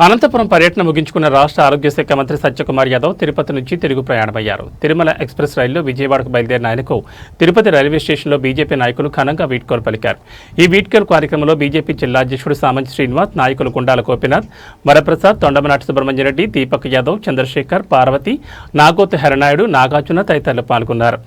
అనంతపురం పర్యటన ముగించుకున్న రాష్ట్ర ఆరోగ్య శాఖ మంత్రి సత్యకుమార్ యాదవ్ తిరుపతి నుంచి తిరుగు ప్రయాణమయ్యారు. తిరుమల ఎక్స్ప్రెస్ రైల్లో విజయవాడకు బయలుదేరిన ఆయనకు తిరుపతి రైల్వే స్టేషన్లో బీజేపీ నాయకులు ఘనంగా వీడ్కోలు పలికారు. ఈ వీడ్కోలు కార్యక్రమంలో బీజేపీ జిల్లా అధ్యక్షుడు సామంత్ శ్రీనివాస్, నాయకులు గుండాల గోపీనాథ్, వరప్రసాద్, తొండమనాటి సుబ్రహ్మణ్యరెడ్డి, దీపక్ యాదవ్, చంద్రశేఖర్, పార్వతి, నాగోతు హరనాయుడు, నాగార్జున తదితరులు పాల్గొన్నారు.